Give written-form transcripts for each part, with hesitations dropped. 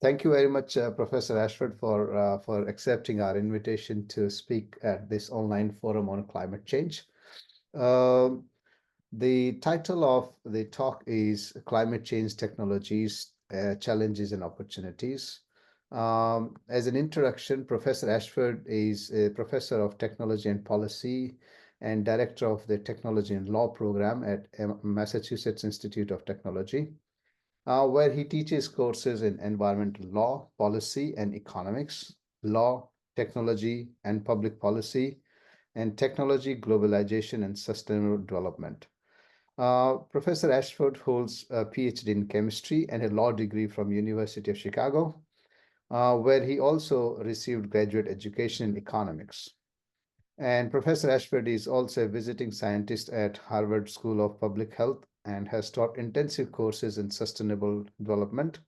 Thank you very much, Professor Ashford, for accepting our invitation to speak at this online forum on climate change. Um, the title of the talk is Climate Change Technologies, Challenges and Opportunities. As an introduction, Professor Ashford is a professor of technology and policy and director of the Technology and Law program at Massachusetts Institute of Technology, where he teaches courses in environmental law, policy and economics, law, technology and public policy, and technology, globalization, and sustainable development. Professor Ashford holds a Ph.D. in chemistry and a law degree from University of Chicago, where he also received graduate education in economics. And Professor Ashford is also a visiting scientist at Harvard School of Public Health and has taught intensive courses in sustainable development,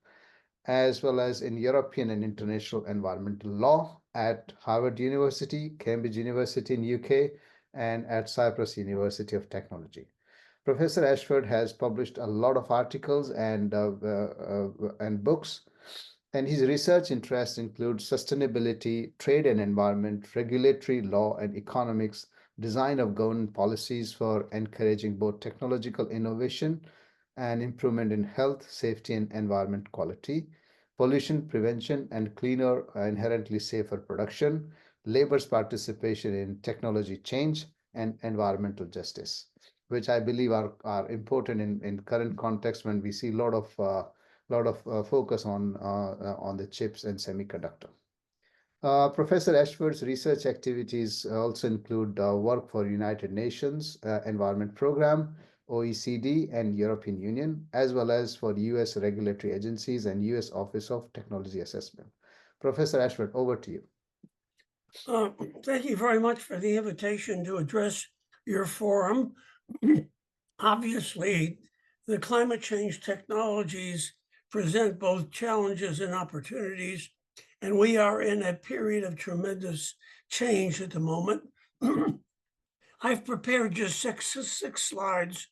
as well as in European and international environmental law at Harvard University, Cambridge University in UK, and at Cyprus University of Technology. Professor Ashford has published a lot of articles and books, and his research interests include sustainability, trade and environment, regulatory law and economics, design of government policies for encouraging both technological innovation and improvement in health, safety, and environment quality, pollution prevention and cleaner, inherently safer production, labor's participation in technology change, and environmental justice, which I believe are important in current context when we see a lot of focus on the chips and semiconductor. Professor Ashford's research activities also include work for United Nations Environment Program, OECD, and European Union, as well as for US regulatory agencies and US Office of Technology Assessment. Professor Ashford, over to you. Thank you very much for the invitation to address your forum. Obviously, the climate change technologies present both challenges and opportunities, and we are in a period of tremendous change at the moment. I've prepared just six slides.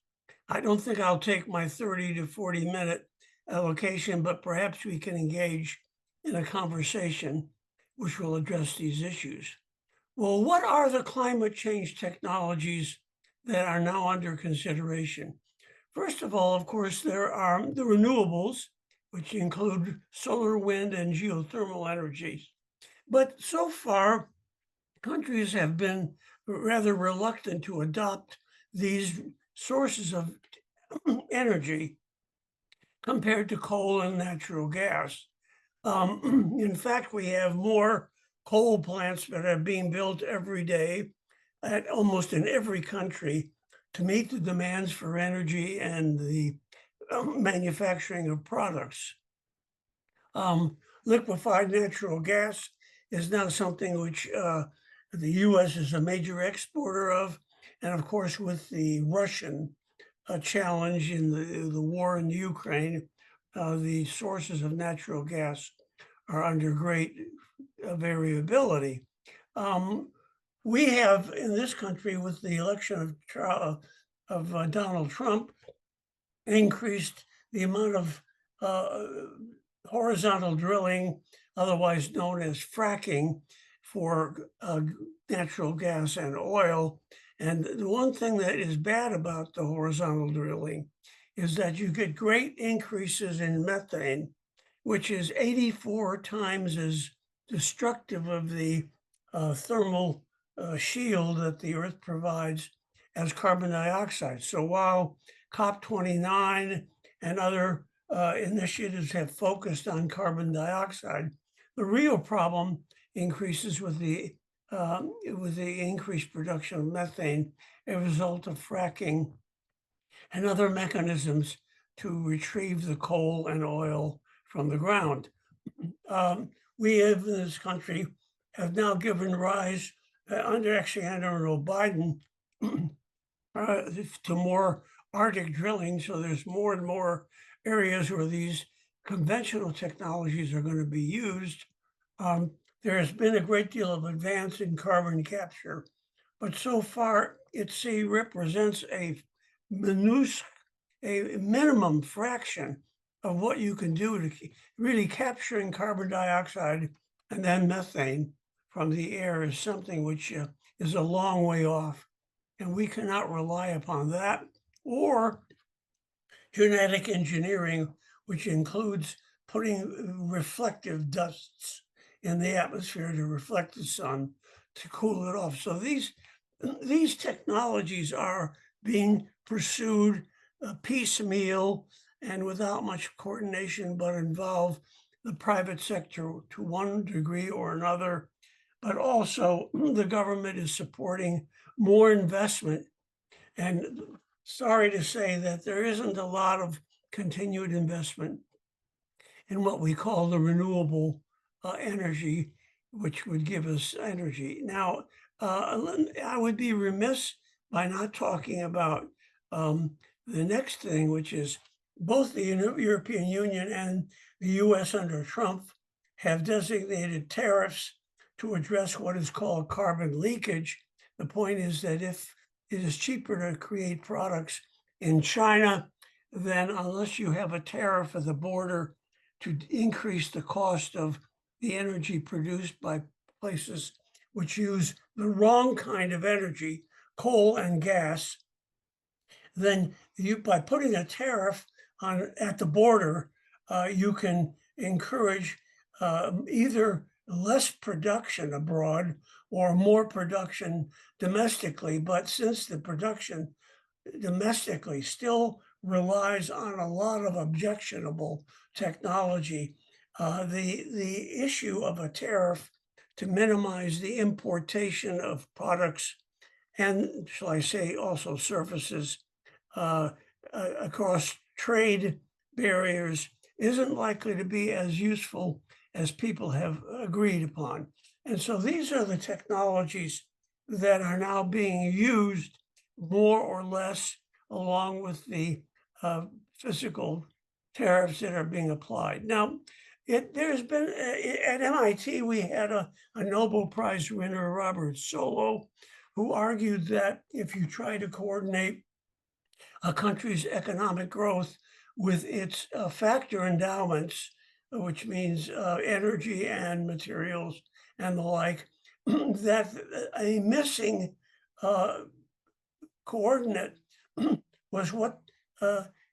I don't think I'll take my 30 to 40 minute allocation, but perhaps we can engage in a conversation which will address these issues. Well, what are the climate change technologies that are now under consideration? First of all, of course, there are the renewables, which include solar, wind, and geothermal energies. But so far, countries have been rather reluctant to adopt these sources of energy compared to coal and natural gas. In fact, we have more coal plants that are being built every day at almost in every country to meet the demands for energy and the manufacturing of products. Liquefied natural gas is now something which the US is a major exporter of. And of course, with the Russian challenge in the war in Ukraine, the sources of natural gas are under great variability. We have in this country, with the election of Donald Trump, increased the amount of horizontal drilling, otherwise known as fracking, for natural gas and oil. And the one thing that is bad about the horizontal drilling is that you get great increases in methane, which is 84 times as destructive of the thermal shield that the Earth provides as carbon dioxide. So while COP29 and other initiatives have focused on carbon dioxide, the real problem increases with the increased production of methane, a result of fracking and other mechanisms to retrieve the coal and oil from the ground. We have in this country have now given rise, under Biden, to more Arctic drilling. So there's more and more areas where these conventional technologies are going to be used. There has been a great deal of advance in carbon capture, but so far it represents a minimum fraction of what you can do to really capturing carbon dioxide and then methane from the air is something which is a long way off. And we cannot rely upon that or genetic engineering, which includes putting reflective dusts in the atmosphere to reflect the sun to cool it off. So these technologies are being pursued piecemeal and without much coordination, but involve the private sector to one degree or another. But also the government is supporting more investment. And sorry to say that there isn't a lot of continued investment in what we call the renewable energy, which would give us energy. Now, I would be remiss by not talking about the next thing, which is both the European Union and the US under Trump have designated tariffs to address what is called carbon leakage. The point is that if it is cheaper to create products in China, then unless you have a tariff at the border to increase the cost of the energy produced by places which use the wrong kind of energy, coal and gas, then by putting a tariff at the border, you can encourage either less production abroad or more production domestically. But since the production domestically still relies on a lot of objectionable technology, the issue of a tariff to minimize the importation of products and, shall I say, also services across trade barriers isn't likely to be as useful as people have agreed upon. And so these are the technologies that are now being used more or less along with the physical tariffs that are being applied. Now, there's been, at MIT, we had a Nobel Prize winner, Robert Solow, who argued that if you try to coordinate a country's economic growth with its factor endowments, which means energy and materials and the like, that a missing coordinate was what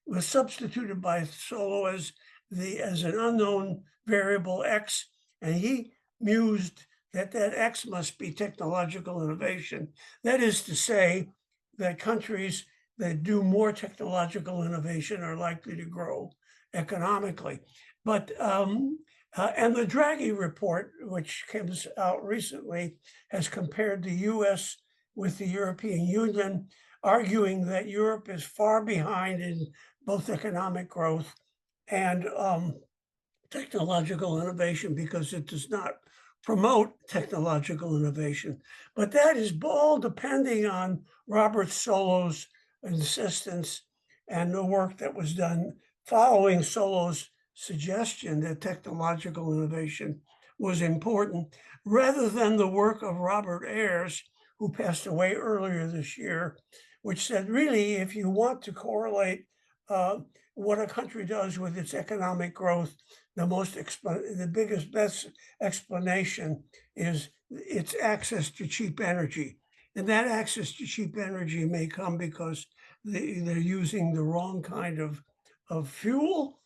was substituted by Solow as an unknown variable X, and he mused that X must be technological innovation. That is to say that countries that do more technological innovation are likely to grow economically. But and the Draghi report, which came out recently, has compared the US with the European Union, arguing that Europe is far behind in both economic growth and technological innovation because it does not promote technological innovation. But that is all depending on Robert Solow's insistence and the work that was done following Solow's suggestion that technological innovation was important, rather than the work of Robert Ayres, who passed away earlier this year, which said, really, if you want to correlate what a country does with its economic growth, the biggest, best explanation is its access to cheap energy. And that access to cheap energy may come because they're using the wrong kind of fuel,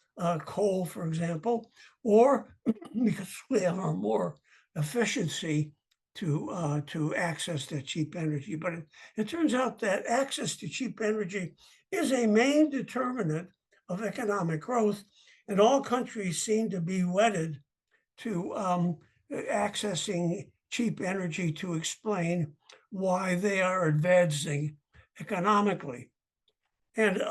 coal, for example, or because we have more efficiency to access that cheap energy. But it turns out that access to cheap energy is a main determinant of economic growth, and all countries seem to be wedded to accessing cheap energy to explain why they are advancing economically. And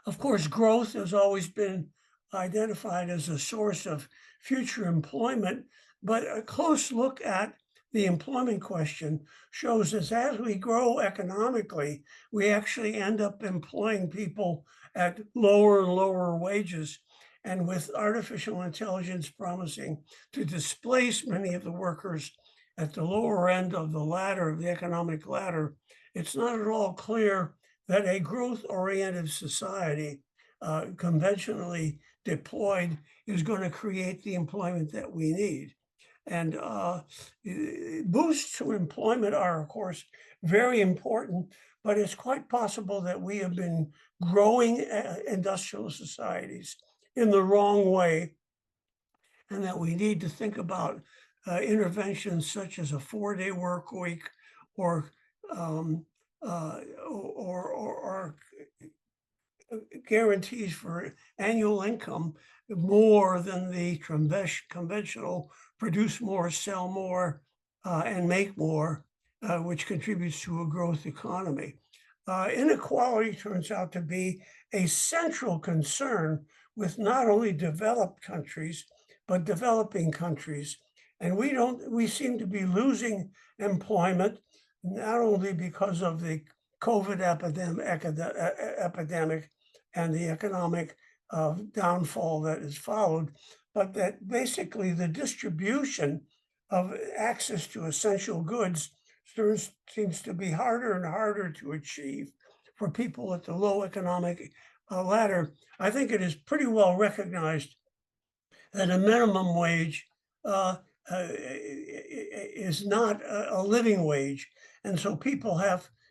of course, growth has always been identified as a source of future employment, but a close look at the employment question shows us as we grow economically, we actually end up employing people at lower and lower wages. And with artificial intelligence promising to displace many of the workers at the lower end of the ladder, of the economic ladder, it's not at all clear that a growth-oriented society conventionally deployed is going to create the employment that we need. And boosts to employment are, of course, very important, but it's quite possible that we have been growing industrial societies in the wrong way, and that we need to think about interventions such as a 4-day work week or guarantees for annual income more than the conventional produce more, sell more, and make more, which contributes to a growth economy. Inequality turns out to be a central concern with not only developed countries, but developing countries. And we seem to be losing employment, not only because of the COVID epidemic and the economic downfall that has followed, but that basically the distribution of access to essential goods seems to be harder and harder to achieve for people at the low economic ladder. I think it is pretty well recognized that a minimum wage is not a living wage. And so people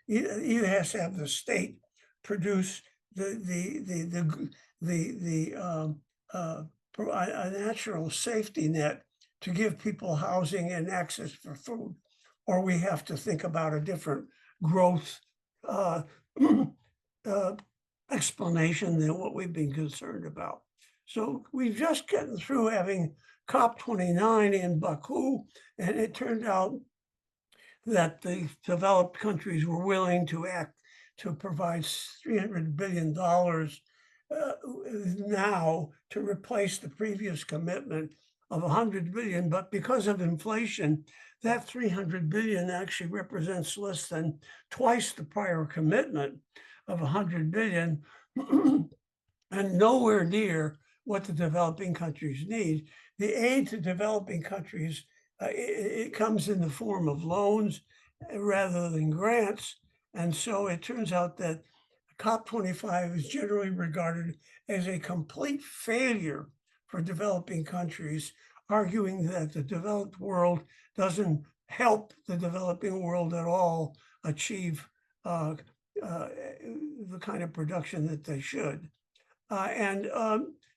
either has to have the state produce a natural safety net to give people housing and access for food, or we have to think about a different growth explanation than what we've been concerned about. So we've just gotten through having COP29 in Baku, and it turned out that the developed countries were willing to act to provide $300 billion now to replace the previous commitment of 100 billion, but because of inflation, that 300 billion actually represents less than twice the prior commitment of 100 billion, and nowhere near what the developing countries need. The aid to developing countries, it comes in the form of loans rather than grants. And so it turns out that COP25 is generally regarded as a complete failure for developing countries, arguing that the developed world doesn't help the developing world at all achieve the kind of production that they should.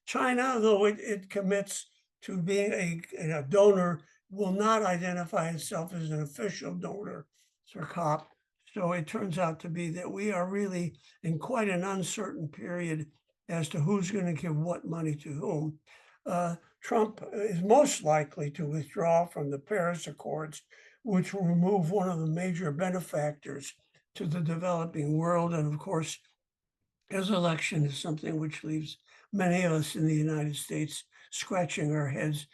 China, though it commits to being a donor, will not identify itself as an official donor for COP. So it turns out to be that we are really in quite an uncertain period as to who's going to give what money to whom. Trump is most likely to withdraw from the Paris Accords, which will remove one of the major benefactors to the developing world. And of course, his election is something which leaves many of us in the United States scratching our heads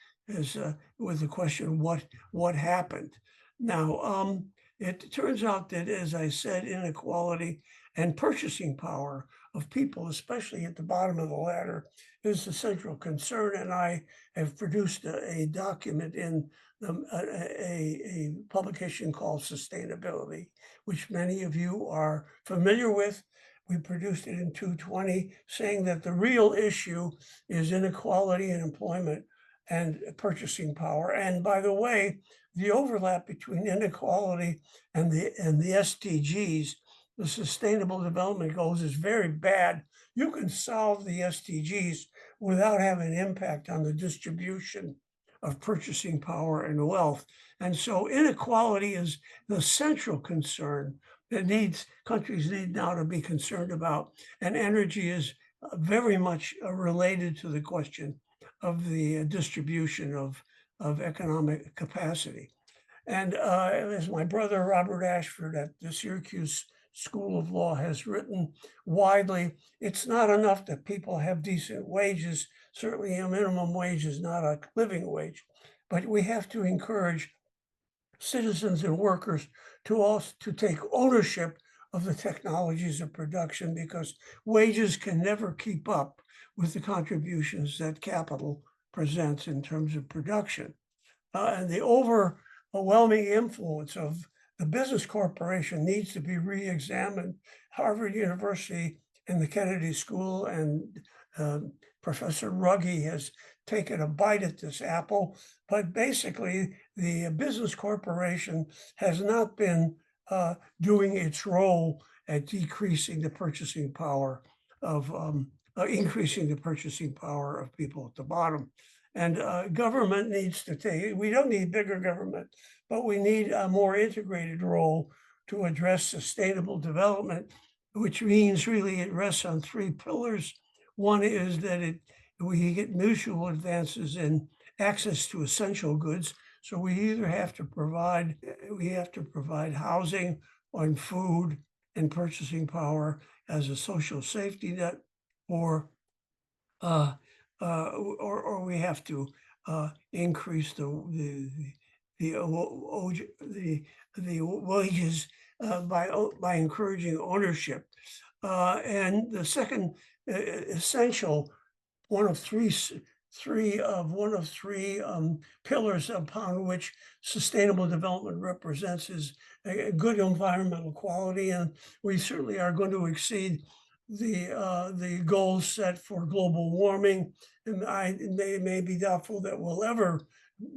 with the question, what happened? Now, it turns out that, as I said, inequality and purchasing power of people, especially at the bottom of the ladder, is the central concern. And I have produced a document in a publication called Sustainability, which many of you are familiar with. We produced it in 2020, saying that the real issue is inequality in employment and purchasing power. And by the way, the overlap between inequality and the SDGs, the Sustainable Development Goals, is very bad. You can solve the SDGs without having an impact on the distribution of purchasing power and wealth. And so inequality is the central concern that countries need now to be concerned about. And energy is very much related to the question of the distribution of economic capacity. And as my brother Robert Ashford at the Syracuse School of Law has written widely, it's not enough that people have decent wages. Certainly a minimum wage is not a living wage, but we have to encourage citizens and workers to take ownership of the technologies of production, because wages can never keep up with the contributions that capital presents in terms of production. And the overwhelming influence of the business corporation needs to be re-examined. Harvard University in the Kennedy School, and Professor Ruggie has taken a bite at this apple. But basically, the business corporation has not been doing its role at decreasing the purchasing power of increasing the purchasing power of people at the bottom. And government needs to take, we don't need bigger government, but we need a more integrated role to address sustainable development, which means really it rests on three pillars. One is that we get mutual advances in access to essential goods. So we either have to provide housing and food and purchasing power as a social safety net, or we have to increase the wages by encouraging ownership. And the second essential, one of three pillars upon which sustainable development represents, is a good environmental quality, and we certainly are going to exceed the goals set for global warming, and they may be doubtful that we'll ever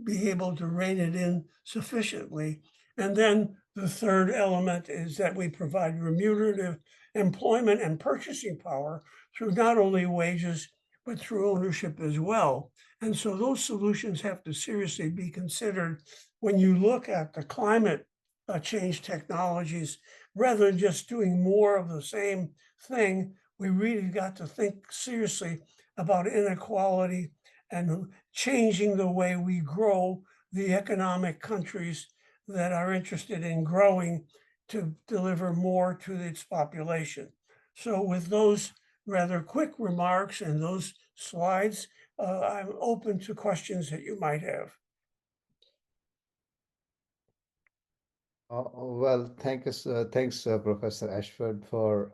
be able to rein it in sufficiently. And then the third element is that we provide remunerative employment and purchasing power through not only wages, but through ownership as well. And so those solutions have to seriously be considered when you look at the climate change technologies. Rather than just doing more of the same thing, we really got to think seriously about inequality and changing the way we grow the economic countries that are interested in growing to deliver more to its population. So with those rather quick remarks and those slides, I'm open to questions that you might have. Well, thanks, Professor Ashford, for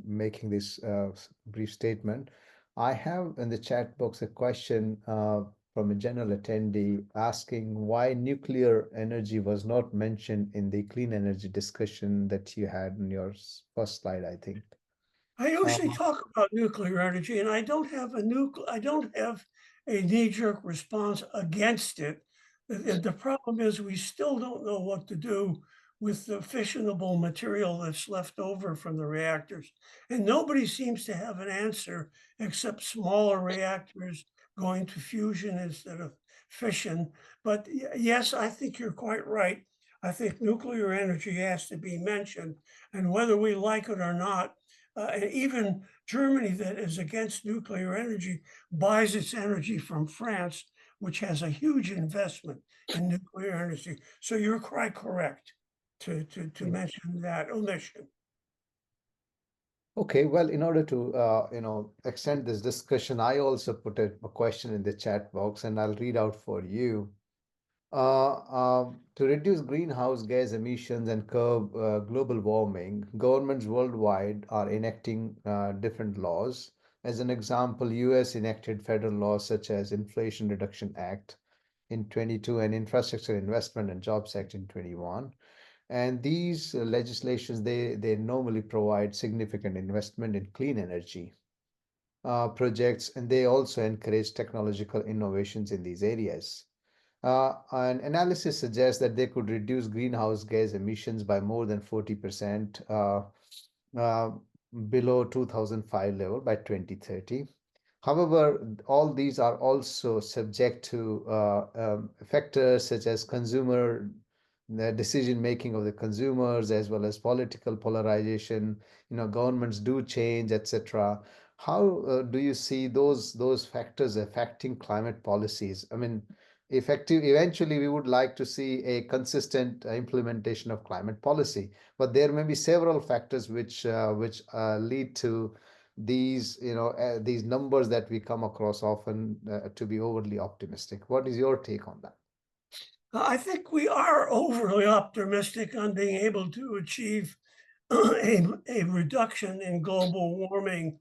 making this brief statement. I have in the chat box a question from a general attendee asking why nuclear energy was not mentioned in the clean energy discussion that you had in your first slide, I think. I usually talk about nuclear energy, and I don't have a knee-jerk response against it. The problem is we still don't know what to do with the fissionable material that's left over from the reactors. And nobody seems to have an answer except smaller reactors going to fusion instead of fission. But yes, I think you're quite right. I think nuclear energy has to be mentioned, and whether we like it or not, and even Germany, that is against nuclear energy, buys its energy from France, which has a huge investment in nuclear energy. So you're quite correct to mention that omission. Okay, well, in order to extend this discussion, I also put a question in the chat box, and I'll read out for you. To reduce greenhouse gas emissions and curb global warming, governments worldwide are enacting different laws. As an example, US enacted federal laws such as Inflation Reduction Act in 22 and Infrastructure Investment and Jobs Act in 21. And these legislations, they normally provide significant investment in clean energy projects, and they also encourage technological innovations in these areas. An analysis suggests that they could reduce greenhouse gas emissions by more than 40% below 2005 level by 2030. However, all these are also subject to factors such as consumer decision making of the consumers, as well as political polarization. Governments do change, etc. How do you see those factors affecting climate policies? I mean, eventually we would like to see a consistent implementation of climate policy, but there may be several factors which lead to these these numbers that we come across often to be overly optimistic. What is your take on that? I think we are overly optimistic on being able to achieve a reduction in global warming.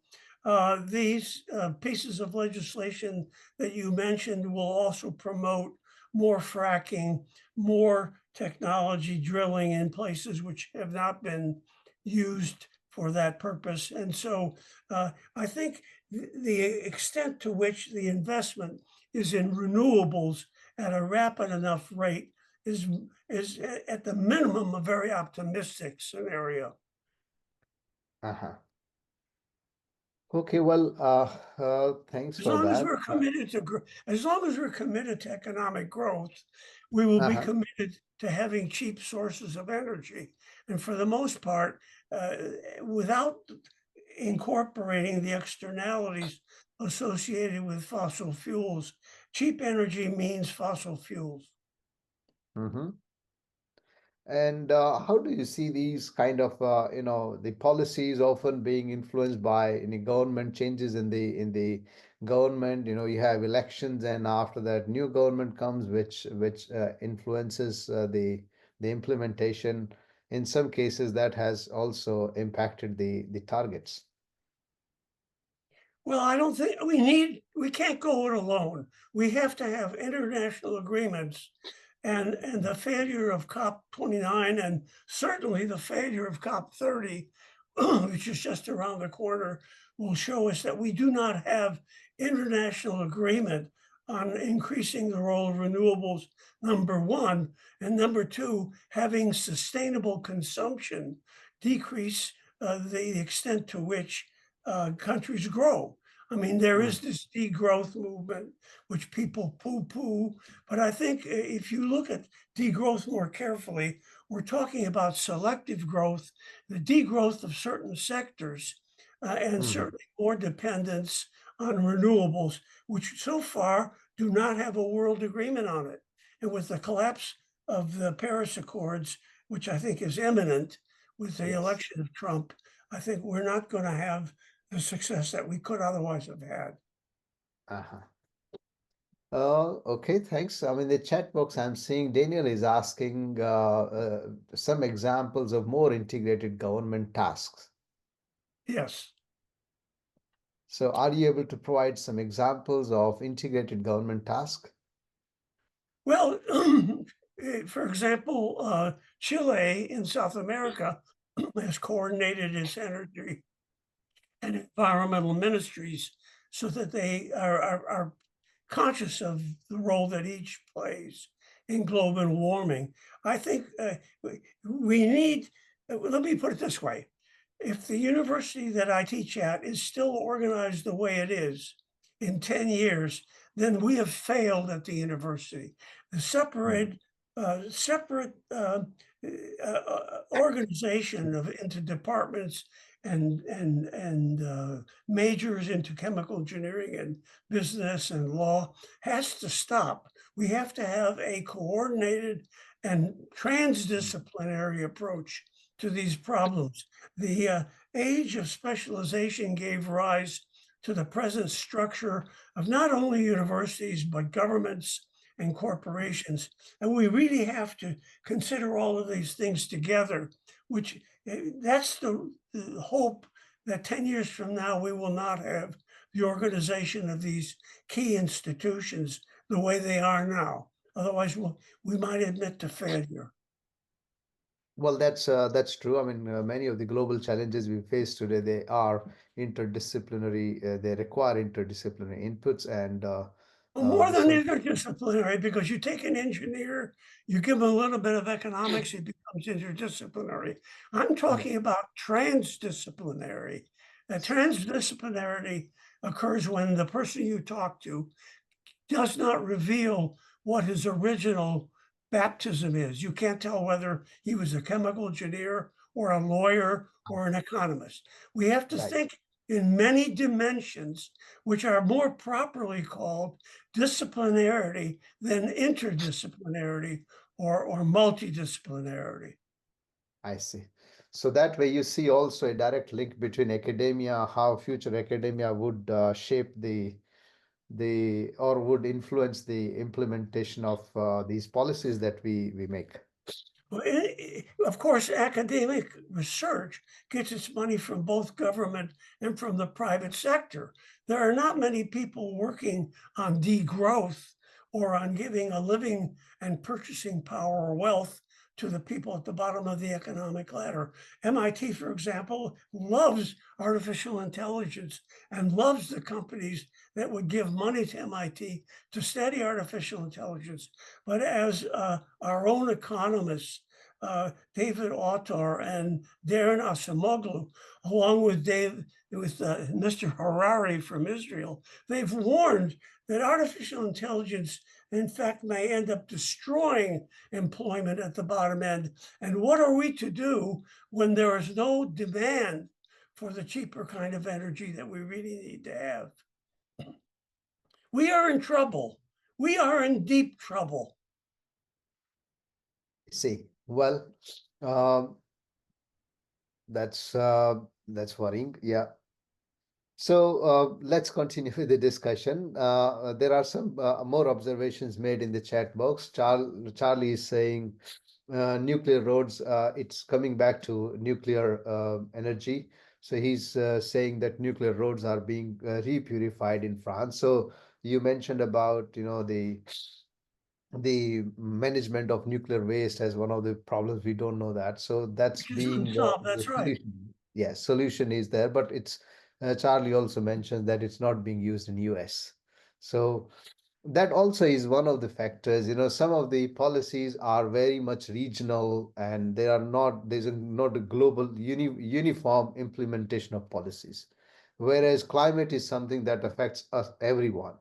These pieces of legislation that you mentioned will also promote more fracking, more technology drilling in places which have not been used for that purpose. And so I think the extent to which the investment is in renewables at a rapid enough rate is at the minimum a very optimistic scenario. Uh-huh. Okay, well, thanks As for long as that. we're committed to, as long as we're committed to economic growth, we will be committed to having cheap sources of energy. And for the most part, without incorporating the externalities associated with fossil fuels, cheap energy means fossil fuels. Mm-hmm. And how do you see these kind of, the policies often being influenced by any government changes in the government? You have elections, and after that, new government comes, which influences the implementation. In some cases, that has also impacted the targets. Well, I don't think we can't go it alone. We have to have international agreements, and the failure of COP29 and certainly the failure of COP30, which is just around the corner, will show us that we do not have international agreement on increasing the role of renewables, number one, and number two, having sustainable consumption decrease the extent to which countries grow. I mean, there is this degrowth movement, which people poo-poo, but I think if you look at degrowth more carefully, we're talking about selective growth, the degrowth of certain sectors, and certainly more dependence on renewables, which so far do not have a world agreement on it. And with the collapse of the Paris Accords, which I think is imminent with the election of Trump, I think we're not going to have the success that we could otherwise have had. Uh-huh. Okay, thanks. I mean, the chat box I'm seeing, Daniel is asking some examples of more integrated government tasks. Yes. So are you able to provide some examples of integrated government tasks? Well, for example, Chile in South America has coordinated its energy and environmental ministries so that they are conscious of the role that each plays in global warming. I think we need, let me put it this way. If the university that I teach at is still organized the way it is in 10 years, then we have failed at the university. The separate organization into departments and majors into chemical engineering and business and law has to stop. We have to have a coordinated and transdisciplinary approach to these problems. The age of specialization gave rise to the present structure of not only universities, but governments and corporations. And we really have to consider all of these things together, which that's the hope that 10 years from now, we will not have the organization of these key institutions the way they are now. Otherwise, we might admit to failure. Well, that's true. I mean, many of the global challenges we face today, they are interdisciplinary. They require interdisciplinary inputs, and More than so interdisciplinary, because you take an engineer, you give him a little bit of economics, he becomes interdisciplinary. I'm talking about transdisciplinary. Transdisciplinarity occurs when the person you talk to does not reveal what his original baptism is. You can't tell whether he was a chemical engineer or a lawyer or an economist. We have to think in many dimensions, which are more properly called disciplinarity than interdisciplinarity or multidisciplinarity. I see. So that way you see also a direct link between academia, how future academia would shape or would influence the implementation of these policies that we make. Of course, academic research gets its money from both government and from the private sector. There are not many people working on degrowth or on giving a living and purchasing power or wealth to the people at the bottom of the economic ladder. MIT, for example, loves artificial intelligence and loves the companies that would give money to MIT to study artificial intelligence. But as our own economists, David Autor and Darren Acemoglu, along with Mr. Harari from Israel, they've warned that artificial intelligence, in fact, may end up destroying employment at the bottom end. And what are we to do when there is no demand for the cheaper kind of energy that we really need to have? We are in trouble. We are in deep trouble. See, well, that's worrying. Yeah. So let's continue with the discussion. There are some more observations made in the chat box. Charlie is saying nuclear roads, it's coming back to nuclear energy. So he's saying that nuclear roads are being repurified in France. So you mentioned about, the management of nuclear waste as one of the problems. We don't know that. So that's Which is being unsolved, the that's right. solution. Yes, solution is there, but it's Charlie also mentioned that it's not being used in US. So that also is one of the factors. Some of the policies are very much regional, and there's not a global uniform implementation of policies. Whereas climate is something that affects us, everyone.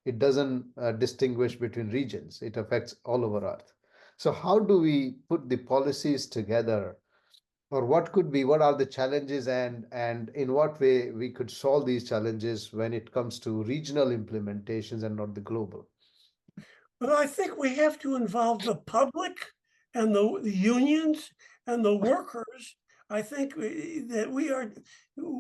It doesn't distinguish between regions. It affects all over Earth. So how do we put the policies together, or what are the challenges, and in what way we could solve these challenges when it comes to regional implementations and not the global? But I think we have to involve the public and the unions and the workers. I think that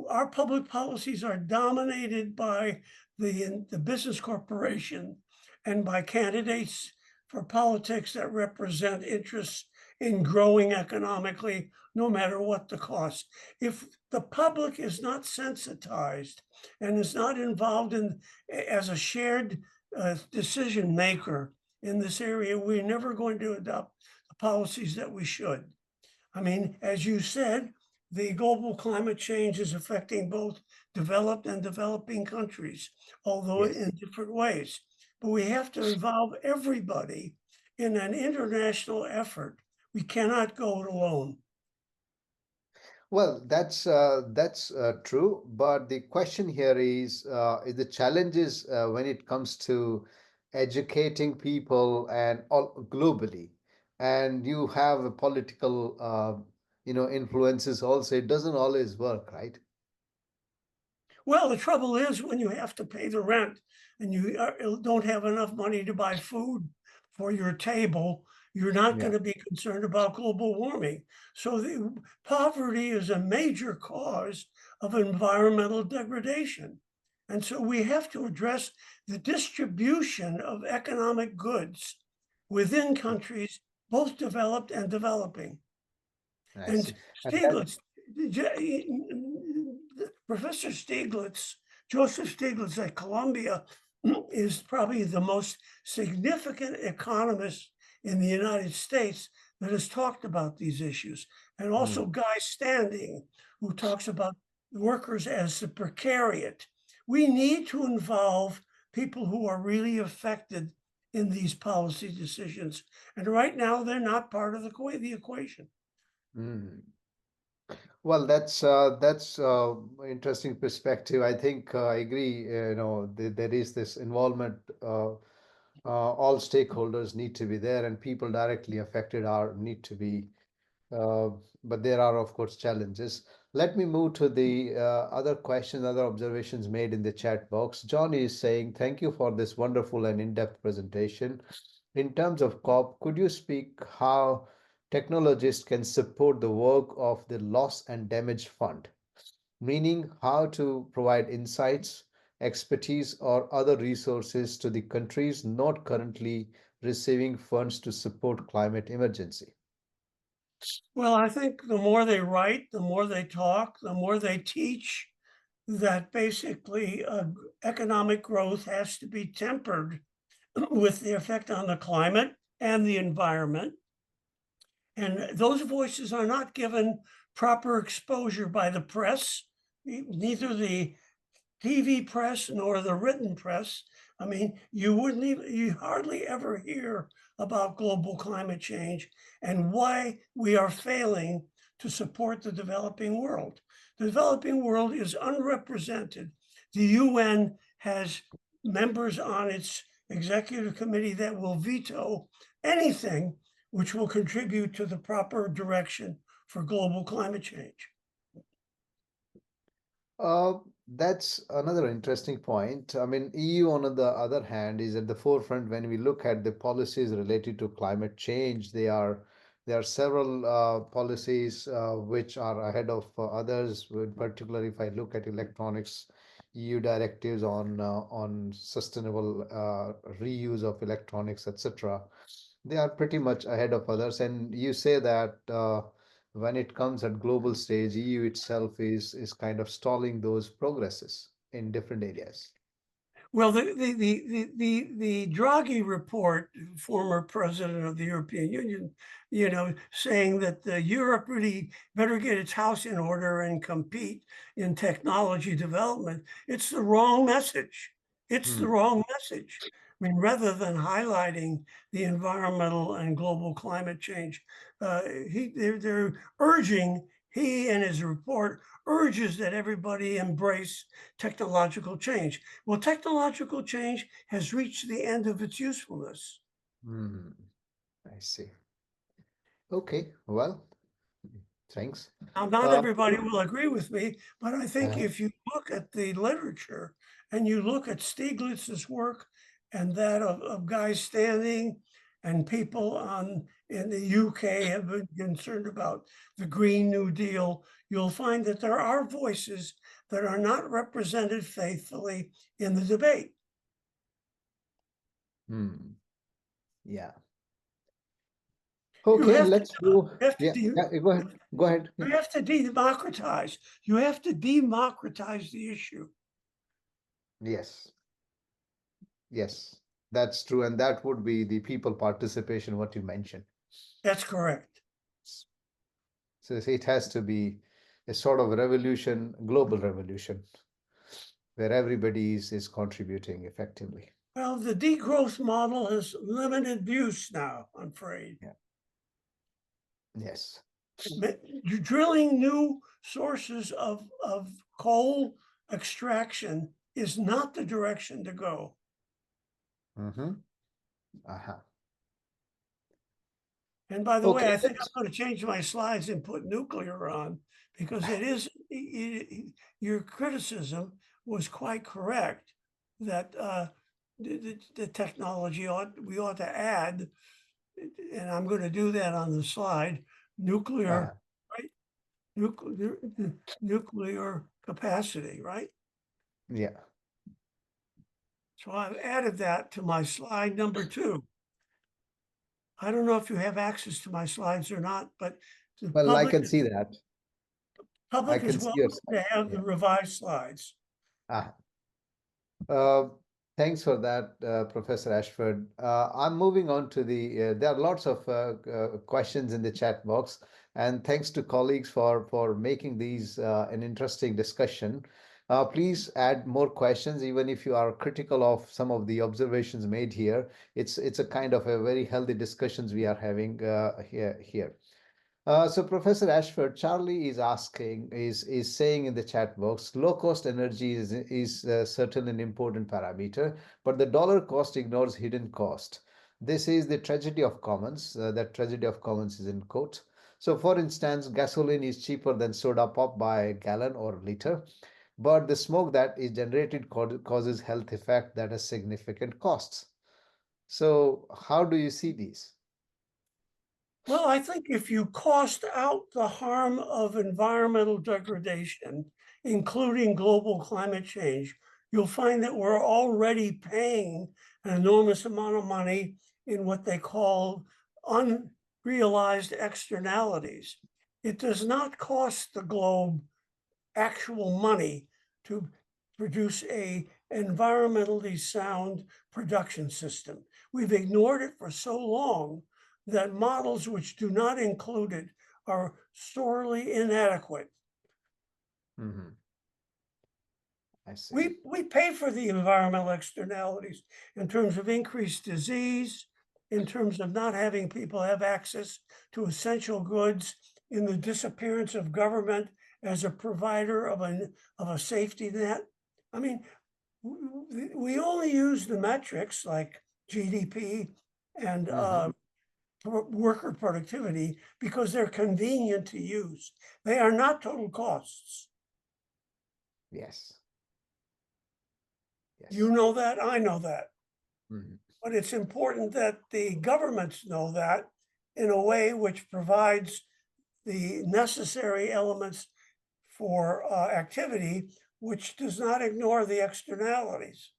our public policies are dominated by the business corporation and by candidates for politics that represent interests in growing economically, no matter what the cost. If the public is not sensitized and is not involved as a shared decision maker in this area, we're never going to adopt the policies that we should. I mean, as you said, the global climate change is affecting both developed and developing countries, although Yes. in different ways. But we have to involve everybody in an international effort. We cannot go it alone. Well, that's true, but the question here is the challenges when it comes to educating people and all globally, and you have a political influences also. It doesn't always work, right? Well, the trouble is when you have to pay the rent and you don't have enough money to buy food for your table, you're not Yeah. going to be concerned about global warming. So poverty is a major cause of environmental degradation. And so we have to address the distribution of economic goods within countries, both developed and developing. I And see. And that, Stiglitz, Professor Stiglitz, Joseph Stiglitz at Columbia, is probably the most significant economist in the United States that has talked about these issues. And also Guy Standing, who talks about workers as the precariat. We need to involve people who are really affected in these policy decisions. And right now, they're not part of the equation. mm. Well, that's interesting perspective. I think I agree. There is this involvement. All stakeholders need to be there, and people directly affected need to be. Uh, but there are, of course, challenges. Let me move to the other questions, other observations made in the chat box. John is saying, "Thank you for this wonderful and in-depth presentation. In terms of COP, could you speak how technologists can support the work of the Loss and Damage Fund, meaning how to provide insights, expertise, or other resources to the countries not currently receiving funds to support climate emergency?" Well, I think the more they write, the more they talk, the more they teach that basically economic growth has to be tempered with the effect on the climate and the environment. And those voices are not given proper exposure by the press, neither the TV press nor the written press. I mean, you hardly ever hear about global climate change and why we are failing to support the developing world. The developing world is unrepresented. The UN has members on its executive committee that will veto anything which will contribute to the proper direction for global climate change. That's another interesting point. I mean, EU, on the other hand, is at the forefront when we look at the policies related to climate change. There are several policies which are ahead of others. In particular, if I look at electronics, EU directives on sustainable reuse of electronics, etc. They are pretty much ahead of others. And you say that. When it comes at global stage, EU itself is kind of stalling those progresses in different areas. Well, the Draghi report, former president of the European Union, saying that Europe really better get its house in order and compete in technology development. It's the wrong message. It's the wrong message. I mean, rather than highlighting the environmental and global climate change, they're urging, he in his report urges that everybody embrace technological change. Well, technological change has reached the end of its usefulness. I see. Okay, well, thanks. Now, not everybody will agree with me, but I think if you look at the literature and you look at Stieglitz's work and that of Guy Standing and people in the UK have been concerned about the Green New Deal, you'll find that there are voices that are not represented faithfully in the debate. Yeah. Okay, let's go. Yeah, go ahead. Go ahead. You have to democratize. You have to democratize the issue. Yes. Yes, that's true. And that would be the people participation, what you mentioned. That's correct. So it has to be a sort of revolution, global revolution, where everybody is contributing effectively. Well, the degrowth model has limited use now, I'm afraid. Yeah. Yes. Drilling new sources of coal extraction is not the direction to go. And by the way, I think I'm going to change my slides and put nuclear on, because your criticism was quite correct that the technology we ought to add, and I'm going to do that on the slide, nuclear, right? Nuclear capacity, right? Yeah. So I've added that to my slide number 2. I don't know if you have access to my slides or not, but well, I can see that. Public is welcome to have the revised slides. Thanks for that, Professor Ashford. I'm moving on to there are lots of questions in the chat box, and thanks to colleagues for making these an interesting discussion. Please add more questions, even if you are critical of some of the observations made here. It's a kind of a very healthy discussions we are having here. So Professor Ashford, Charlie is saying in the chat box, low cost energy is certainly an important parameter, but the dollar cost ignores hidden cost. This is the tragedy of commons. That tragedy of commons is in quote. So for instance, gasoline is cheaper than soda pop by a gallon or liter, but the smoke that is generated causes health effect that has significant costs. So how do you see these? Well, I think if you cost out the harm of environmental degradation, including global climate change, you'll find that we're already paying an enormous amount of money in what they call unrealized externalities. It does not cost the globe actual money to produce an environmentally sound production system. We've ignored it for so long that models which do not include it are sorely inadequate. Mhm. I see. We pay for the environmental externalities in terms of increased disease, in terms of not having people have access to essential goods, in the disappearance of government as a provider of a safety net. I mean, we only use the metrics like GDP and worker productivity because they're convenient to use. They are not total costs. Yes. Yes. You know that, I know that. Mhm. But it's important that the governments know that in a way which provides the necessary elements for activity, which does not ignore the externalities.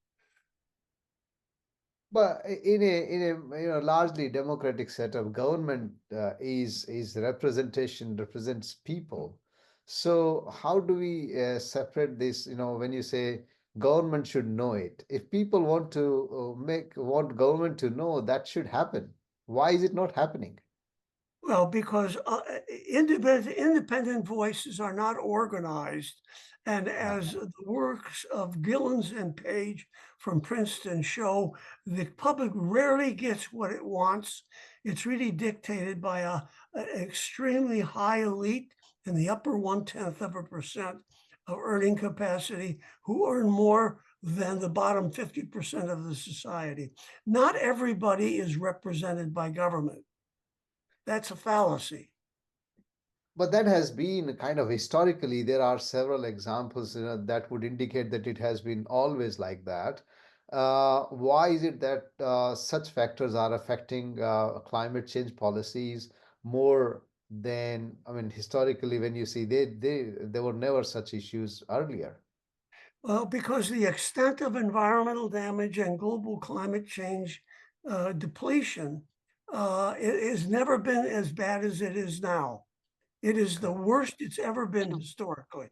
But in a largely democratic setup, government is representation, represents people. So how do we separate this? When you say government should know it, if people want to want government to know, that should happen. Why is it not happening? Well, because independent voices are not organized. And as the works of Gillens and Page from Princeton show, the public rarely gets what it wants. It's really dictated by an extremely high elite in the upper 0.1% of earning capacity who earn more than the bottom 50% of the society. Not everybody is represented by government. That's a fallacy. But that has been kind of historically, there are several examples that would indicate that it has been always like that. Why is it that such factors are affecting climate change policies more than, I mean, historically, when you see there were never such issues earlier? Well, because the extent of environmental damage and global climate change depletion it has never been as bad as it is now. It is the worst it's ever been historically.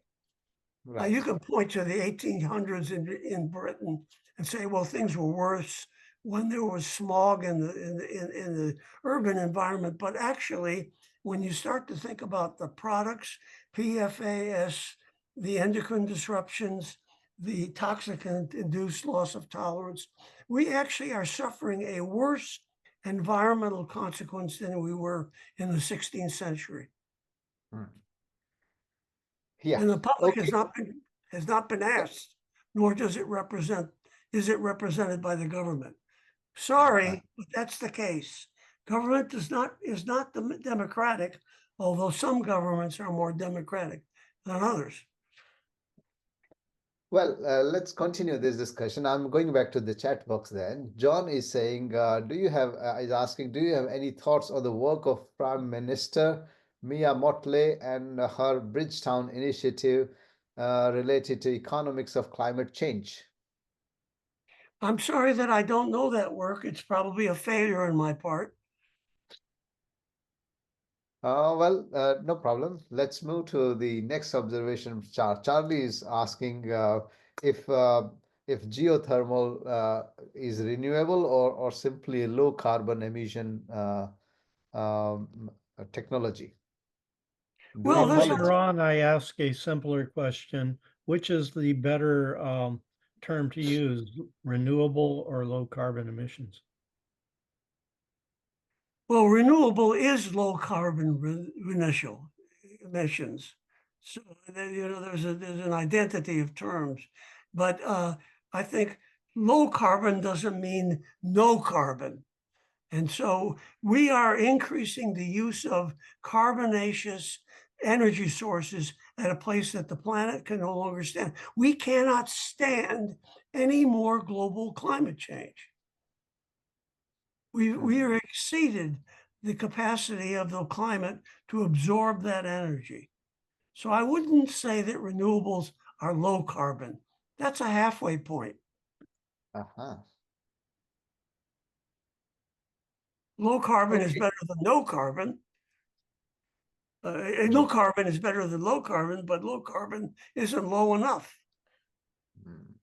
Now, you Right. can point to the 1800s in Britain and say, well, things were worse when there was smog in the urban environment. But actually, when you start to think about the products, PFAS, the endocrine disruptions, the toxic-induced loss of tolerance, we actually are suffering a worse environmental consequence than we were in the 16th century. Hmm. Yeah. And the public Okay. has not been asked, nor is it represented by the government. Sorry, but that's the case. Government is not democratic, although some governments are more democratic than others. Well, let's continue this discussion. I'm going back to the chat box then. John is saying, is asking, do you have any thoughts on the work of Prime Minister Mia Mottley and her Bridgetown initiative related to economics of climate change? I'm sorry that I don't know that work. It's probably a failure on my part. No problem. Let's move to the next observation. Charlie is asking if if geothermal is renewable or simply a low carbon emission technology. Do we Well, there's follow? Later on, I ask a simpler question, which is the better term to use, renewable or low carbon emissions? Well, renewable is low carbon emissions. So there's an identity of terms, but I think low carbon doesn't mean no carbon. And so we are increasing the use of carbonaceous energy sources at a place that the planet can no longer stand. We cannot stand any more global climate change. We are exceeded the capacity of the climate to absorb that energy. So I wouldn't say that renewables are low carbon. That's a halfway point. Uh-huh. Low carbon is Okay. better than no carbon. No carbon is better than low carbon, but low carbon isn't low enough. Mm.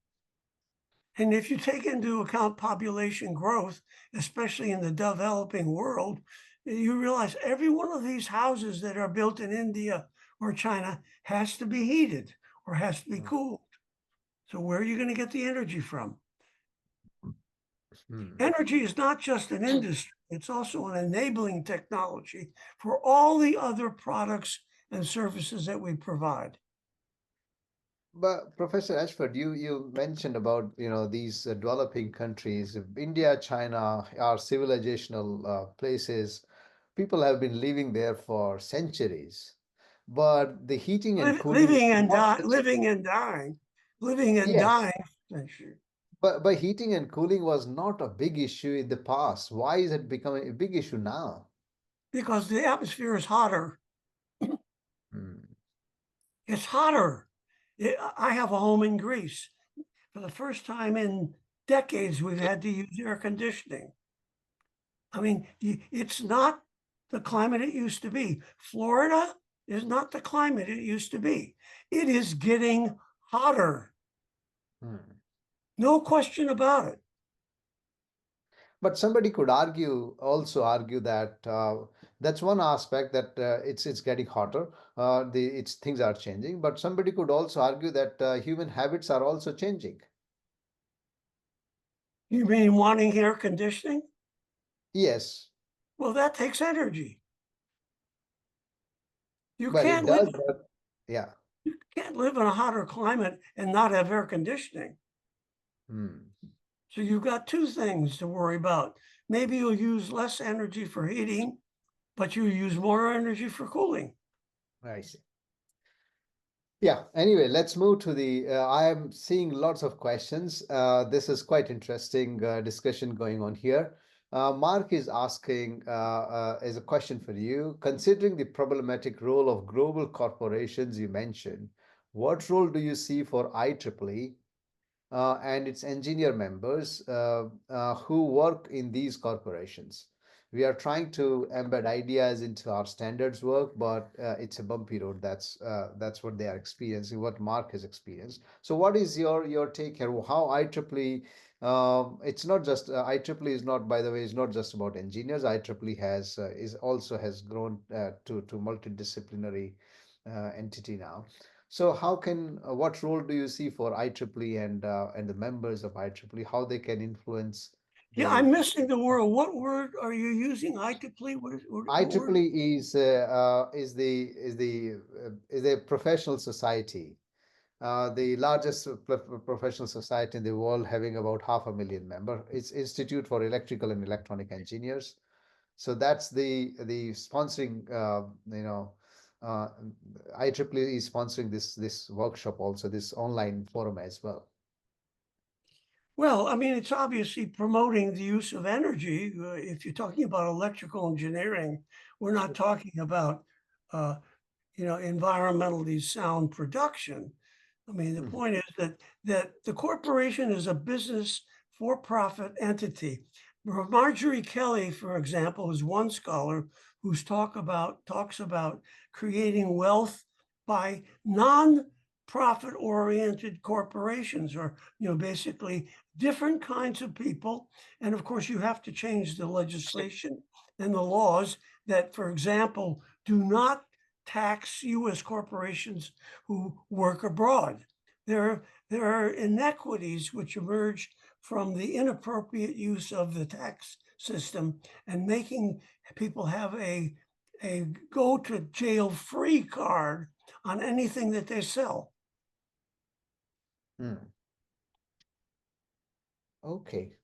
And if you take into account population growth, especially in the developing world, You realize every one of these houses that are built in India or China has to be heated or has to be cooled. So where are you going to get the energy from? Energy is not just an industry, it's also an enabling technology for all the other products and services that we provide. But Professor Ashford, you mentioned about these developing countries, India, China, are civilizational places. People have been living there for centuries, but the heating and cooling is Living and not just, living and dying, living and yes, dying. but heating and cooling was not a big issue in the past. Why is it becoming a big issue now? Because the atmosphere is hotter. Hmm. It's hotter. I have a home in Greece. For the first time in decades, we've had to use air conditioning. I mean, it's not the climate it used to be. Florida is not the climate it used to be. It is getting hotter. No question about it. But somebody could also argue that that's one aspect that it's getting hotter. It's things are changing. But somebody could also argue that human habits are also changing. You mean wanting air conditioning? Yes, Well, that takes energy. You but it can't live does. But yeah. can't live in a hotter climate and not have air conditioning. Hmm. So you've got two things to worry about. Maybe you'll use less energy for heating, but you use more energy for cooling. I see. Yeah, anyway, let's move to the, I am seeing lots of questions. This is quite interesting discussion going on here. Mark is asking, as a question for you, considering the problematic role of global corporations you mentioned, what role do you see for IEEE and its engineer members who work in these corporations? We are trying to embed ideas into our standards work, but it's a bumpy road. That's what they are experiencing, what Mark has experienced. So, what is your take here? How IEEE? It's not just IEEE is not, by the way, is not just about engineers. IEEE has grown to multidisciplinary entity now. So how can what role do you see for IEEE and the members of IEEE, how they can influence Yeah, I'm the missing the word. What word are you using? IEEE? What word? IEEE is a professional society, the largest professional society in the world, having about 500,000 members. It's Institute for Electrical and Electronic Engineers. So that's the sponsoring, uh, IEEE is sponsoring this workshop also, this online forum as well. Well, I mean, it's obviously promoting the use of energy. If you're talking about electrical engineering, we're not talking about, environmentally sound production. I mean, the point is that the corporation is a business for-profit entity. Marjorie Kelly, for example, is one scholar who's talks about creating wealth by non-profit oriented corporations, or basically different kinds of people. And of course, you have to change the legislation and the laws that, for example, do not tax U.S. corporations who work abroad. There are inequities which emerge from the inappropriate use of the tax system and making people have a go to jail free card on anything that they sell. Okay.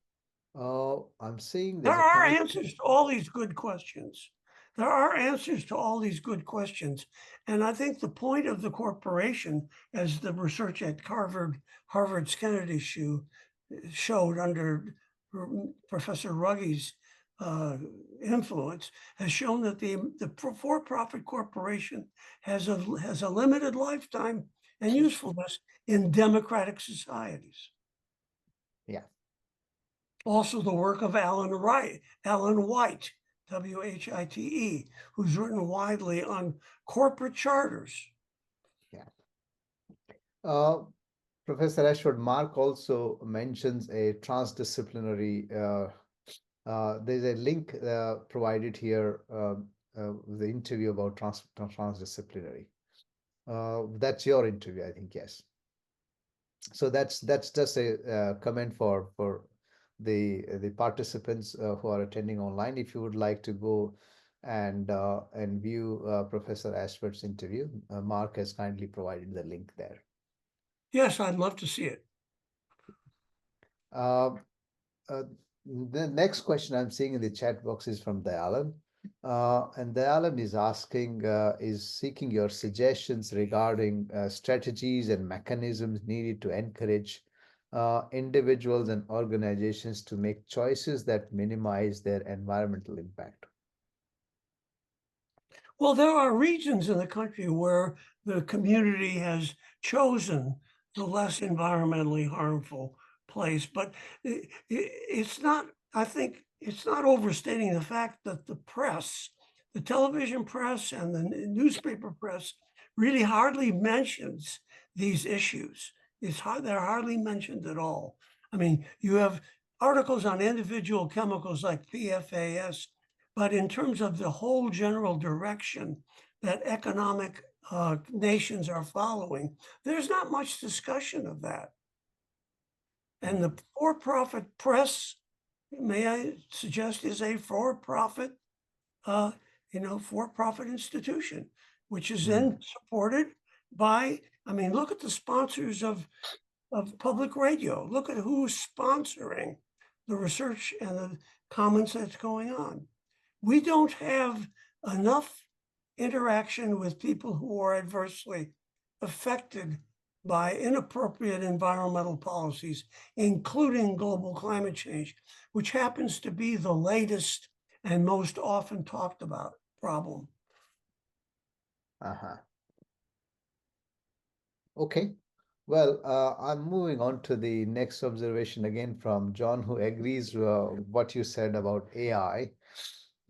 I'm seeing There there's a are point. answers to all these good questions. There are answers to all these good questions. And I think the point of the corporation, as the research at Harvard's Kennedy showed under Professor Ruggi's influence, has shown that the for-profit corporation has a limited lifetime and usefulness in democratic societies. Yeah. Also, the work of Alan White, White, who's written widely on corporate charters. Yeah. Professor Ashford, Mark also mentions a transdisciplinary There's a link provided here, the interview about transdisciplinary. That's your interview, I think, yes. So that's just a comment for the participants who are attending online. If you would like to go and view Professor Ashford's interview, Mark has kindly provided the link there. Yes, I'd love to see it. Uh, the next question I'm seeing in the chat box is from Dayalan. And Dayalan is seeking your suggestions regarding strategies and mechanisms needed to encourage individuals and organizations to make choices that minimize their environmental impact. Well, there are regions in the country where the community has chosen the less environmentally harmful place, but it's not, I think it's not overstating the fact that the press, the television press and the newspaper press really hardly mentions these issues. They're hardly mentioned at all. I mean, you have articles on individual chemicals like PFAS, but in terms of the whole general direction that economic nations are following, there's not much discussion of that. And the for-profit press, may I suggest, is a for-profit, for-profit institution, which is then supported by, I mean, look at the sponsors of public radio. Look at who's sponsoring the research and the comments that's going on. We don't have enough interaction with people who are adversely affected by inappropriate environmental policies, including global climate change, which happens to be the latest and most often talked about problem. Okay. Well, I'm moving on to the next observation again from John, who agrees what you said about AI.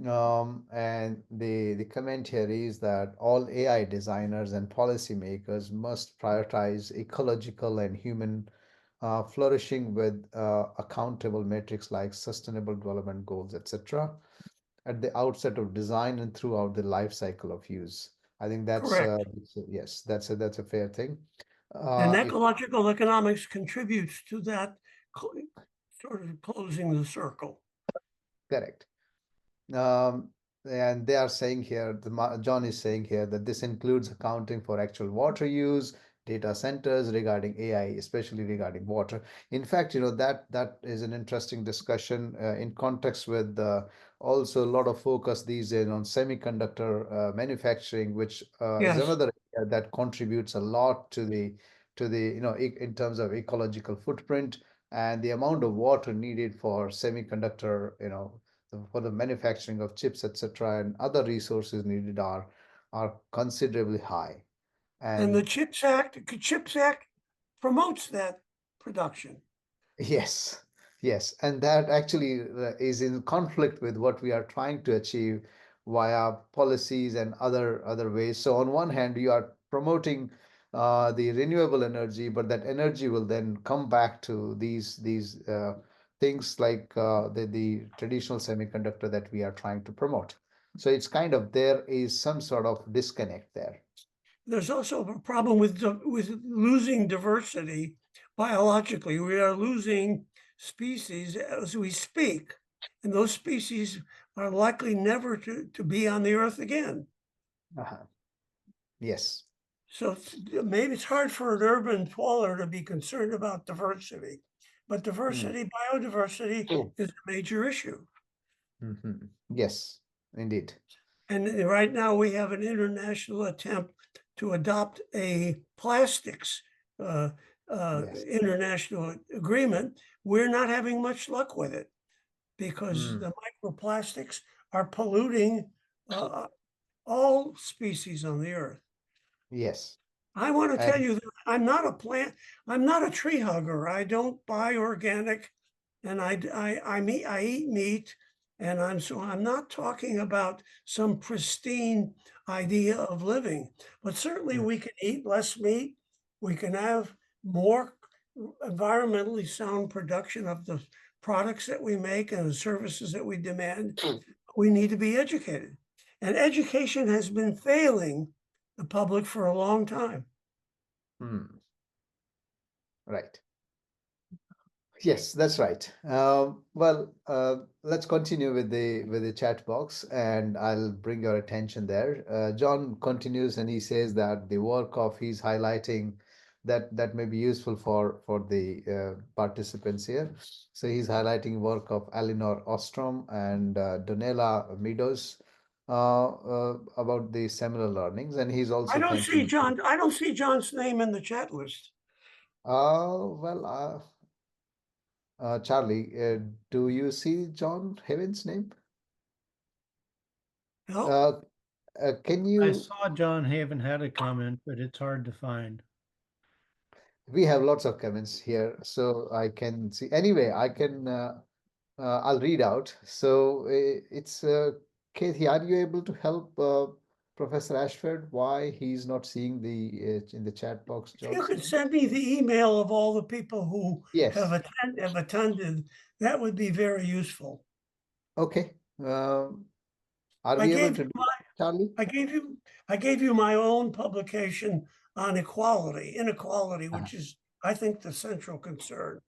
And the comment here is that all AI designers and policymakers must prioritize ecological and human flourishing with accountable metrics like sustainable development goals, etc., at the outset of design and throughout the life cycle of use. I think that's Correct. yes, that's a fair thing. And If ecological economics contributes to that sort of closing the circle. correct. And they are saying here, John is saying here that this includes accounting for actual water use, data centers regarding AI, especially regarding water. In fact, that is an interesting discussion in context with also a lot of focus these days on semiconductor manufacturing, which is Yes. another area that contributes a lot to the in terms of ecological footprint and the amount of water needed for semiconductor, for the manufacturing of chips, etc., and other resources needed are considerably high. And the And CHIPS Act promotes that production. yes, yes, and that actually is in conflict with what we are trying to achieve via policies and other ways. So on one hand, you are promoting the renewable energy, but that energy will then come back to these things like the traditional semiconductor that we are trying to promote. So it's kind of, there is some sort of disconnect there. There's also a problem with losing diversity biologically. We are losing species as we speak, and those species are likely never to be on the earth again. Yes. So maybe it's hard for an urban dweller to be concerned about diversity, but diversity, biodiversity is a major issue. Yes, indeed. And right now we have an international attempt to adopt a plastics international agreement. We're not having much luck with it because the microplastics are polluting all species on the earth. Yes. I want to tell you that I'm not a tree hugger. I don't buy organic, and I eat meat, and I'm not talking about some pristine idea of living, but certainly we can eat less meat. We can have more environmentally sound production of the products that we make and the services that we demand, we need to be educated. And education has been failing the public for a long time. Right. Yes, that's right. Let's continue with the chat box, and I'll bring your attention there. John continues, and he says that the work of he's highlighting that may be useful for the participants here. So he's highlighting work of Elinor Ostrom and Donella Meadows about the similar learnings, and he's also I don't see continuing. John's name in the chat list. Charlie, do you see John Heaven's name? No, Can I you? saw John Haven had a comment, but it's hard to find. We have lots of comments here, so I can see. Anyway, I can. I'll read out. So it's Kathy. Are you able to help Professor Ashford? Why he's not seeing the in the chat box, if you John's could name? send me the email of all the people who Yes. have attended, that would be very useful. Okay. Are I we able gave to you do that, Charlie? I gave you my own publication on inequality, which is, I think, the central concern.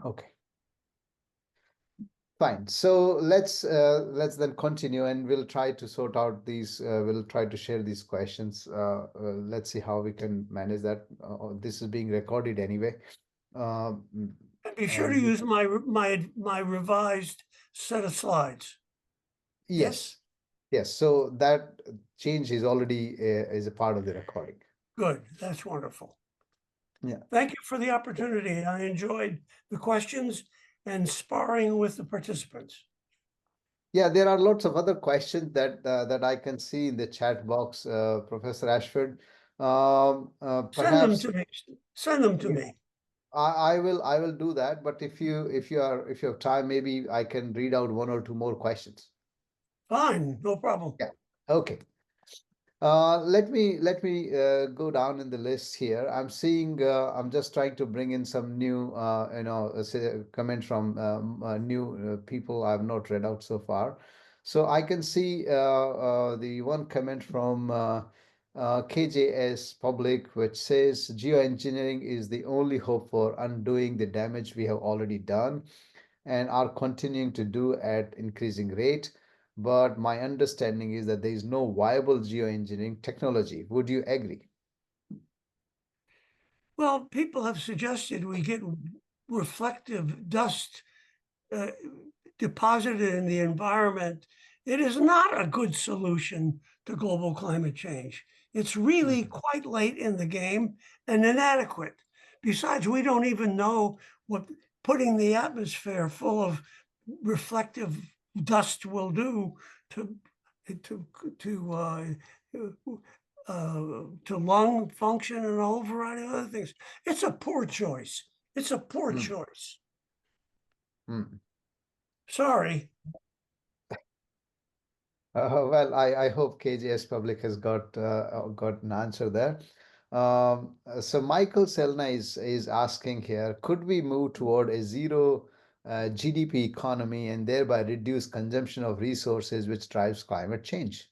Okay. Fine. So let's then continue, and we'll try to sort out these. We'll try to share these questions. Let's see how we can manage that. This is being recorded anyway. And be sure to And use my revised set of slides. yes, yes. So that change is already is a part of the recording. Good. That's wonderful. Yeah. Thank you for the opportunity. I enjoyed the questions and sparring with the participants. Yeah, there are lots of other questions that I can see in the chat box, Professor Ashford. Send them Perhaps to me. Send them to yeah, me. I will do that. But if you have time, maybe I can read out one or two more questions. Fine, no problem. Yeah. Okay. Let me go down in the list here. I'm seeing. I'm just trying to bring in some new, comment from new people I've not read out so far. So I can see the one comment from KJS Public, which says geoengineering is the only hope for undoing the damage we have already done and are continuing to do at increasing rate. But my understanding is that there is no viable geoengineering technology. Would you agree? Well, people have suggested we get reflective dust deposited in the environment. It is not a good solution to global climate change. It's really quite late in the game and inadequate. Besides, we don't even know what putting the atmosphere full of reflective dust will do to lung function and a whole variety of other things. It's a poor choice. It's a poor choice. Sorry. Well, I hope KJS Public has got an answer there. So Michael Selna is asking here, could we move toward a zero GDP economy and thereby reduce consumption of resources, which drives climate change?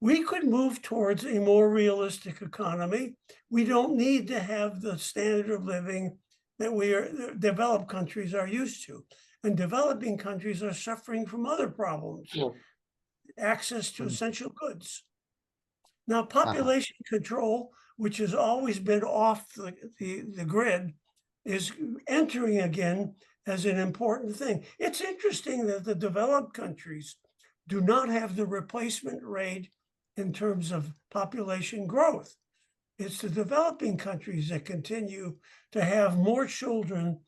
We could move towards a more realistic economy. We don't need to have the standard of living that developed countries are used to. And developing countries are suffering from other problems, access to essential goods. Now, population control, which has always been off the grid, is entering again as an important thing. It's interesting that the developed countries do not have the replacement rate in terms of population growth. It's the developing countries that continue to have more children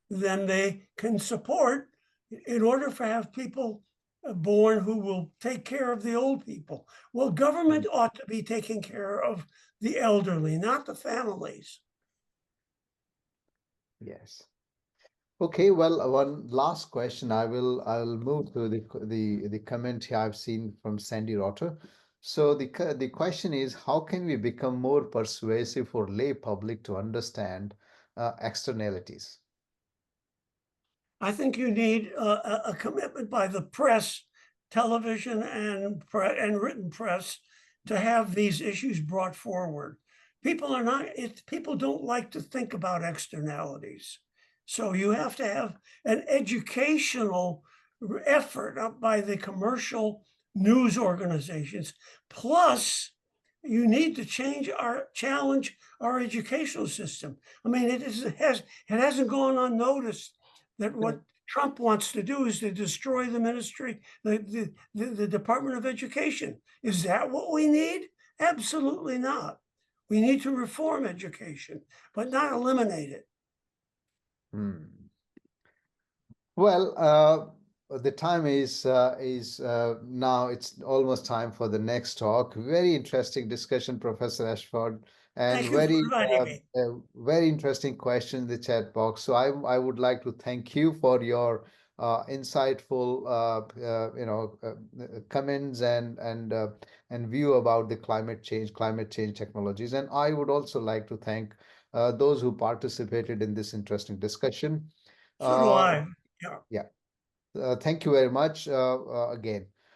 than they can support in order to have people born who will take care of the old people. Well, government ought to be taking care of the elderly, not the families. Yes. Okay, well, one last question. I'll move to the comment here I've seen from Sandy Rotter. So the question is, how can we become more persuasive for lay public to understand externalities? I think you need a commitment by the press, television and written press, to have these issues brought forward. People are not, people don't like to think about externalities. So you have to have an educational effort up by the commercial news organizations. Plus, you need to challenge our educational system. I mean, it hasn't gone unnoticed that what Trump wants to do is to destroy the ministry, the Department of Education. Is that what we need? Absolutely not. We need to reform education, but not eliminate it. Well, the time is now. It's almost time for the next talk. Very interesting discussion, Professor Ashford, and Thank you for inviting me. very interesting question in the chat box. So I would like to thank you for your insightful comments and view about the climate change technologies. And I would also like to thank those who participated in this interesting discussion. So do I. Yeah. Yeah. Thank you very much again.